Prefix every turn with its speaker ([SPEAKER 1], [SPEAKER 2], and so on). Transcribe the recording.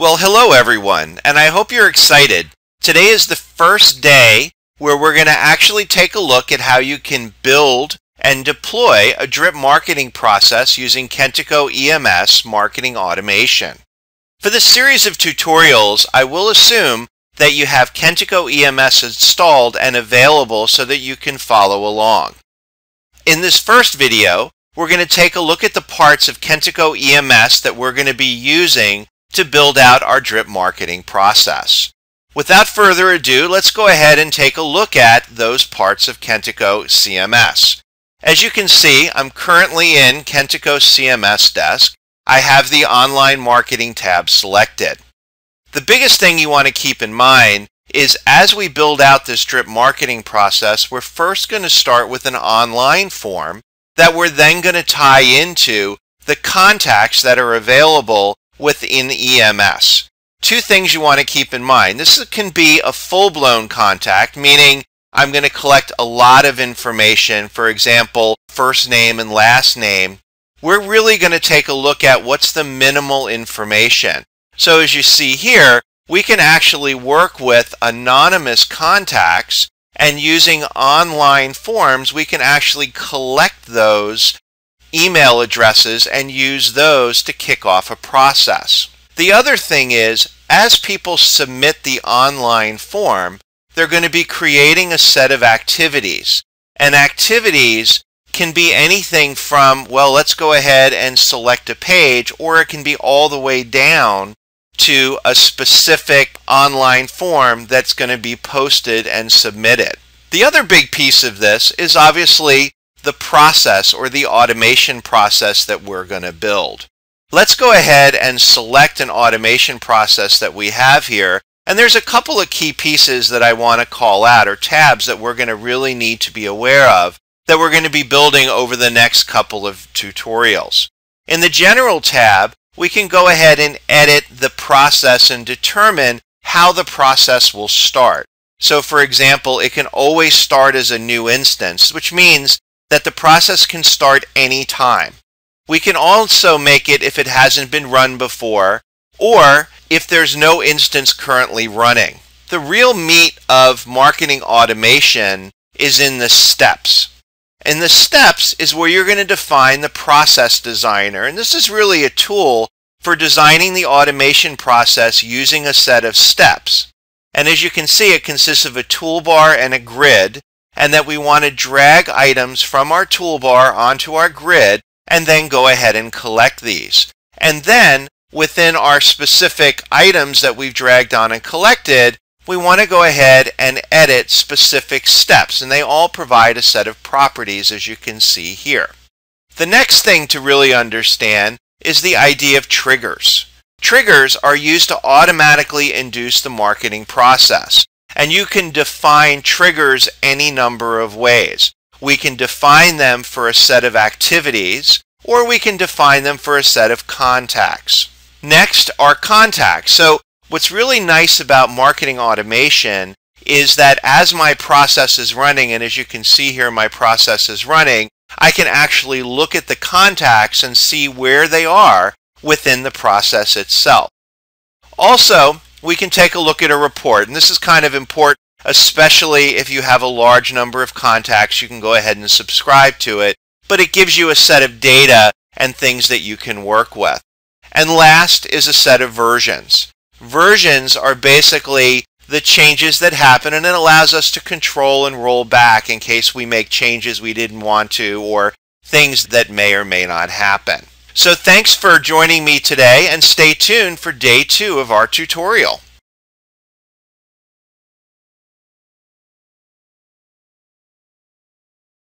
[SPEAKER 1] Well, hello everyone, and I hope you're excited. Today is the first day where we're going to actually take a look at how you can build and deploy a drip marketing process using Kentico EMS marketing automation. For this series of tutorials, I will assume that you have Kentico EMS installed and available so that you can follow along. In this first video, we're going to take a look at the parts of Kentico EMS that we're going to be using to build out our drip marketing process. Without further ado, let's go ahead and take a look at those parts of Kentico CMS. As you can see, I'm currently in Kentico CMS desk. I have the online marketing tab selected. The biggest thing you want to keep in mind is as we build out this drip marketing process, we're first going to start with an online form that we're then going to tie into the contacts that are available within EMS. Two things you want to keep in mind. This can be a full-blown contact, meaning I'm going to collect a lot of information, for example, first name and last name. We're really going to take a look at what's the minimal information. So as you see here, we can actually work with anonymous contacts, and using online forms, we can actually collect those email addresses and use those to kick off a process. The other thing is, as people submit the online form, they're going to be creating a set of activities. And activities can be anything from, well, let's go ahead and select a page, or it can be all the way down to a specific online form that's going to be posted and submitted. The other big piece of this is obviously the process or the automation process that we're going to build. Let's go ahead and select an automation process that we have here, and there's a couple of key pieces that I want to call out, or tabs that we're going to really need to be aware of that we're going to be building over the next couple of tutorials. In the General tab, we can go ahead and edit the process and determine how the process will start. So for example, it can always start as a new instance, which means that the process can start anytime. We can also make it if it hasn't been run before, or if there's no instance currently running. The real meat of marketing automation is in the steps. And the steps is where you're going to define the process designer. And this is really a tool for designing the automation process using a set of steps. And as you can see, it consists of a toolbar and a grid, and that we want to drag items from our toolbar onto our grid and then go ahead and collect these. And then within our specific items that we've dragged on and collected, we want to go ahead and edit specific steps, and they all provide a set of properties, as you can see here. The next thing to really understand is the idea of triggers. Triggers are used to automatically induce the marketing process, and you can define triggers any number of ways. We can define them for a set of activities, or we can define them for a set of contacts. Next are contacts. So what's really nice about marketing automation is that as my process is running, and as you can see here my process is running, I can actually look at the contacts and see where they are within the process itself. Also, we can take a look at a report, and this is kind of important, especially if you have a large number of contacts. You can go ahead and subscribe to it, but it gives you a set of data and things that you can work with. And last is a set of versions. Versions are basically the changes that happen, and it allows us to control and roll back in case we make changes we didn't want to, or things that may or may not happen. So thanks for joining me today, and stay tuned for day 2 of our tutorial.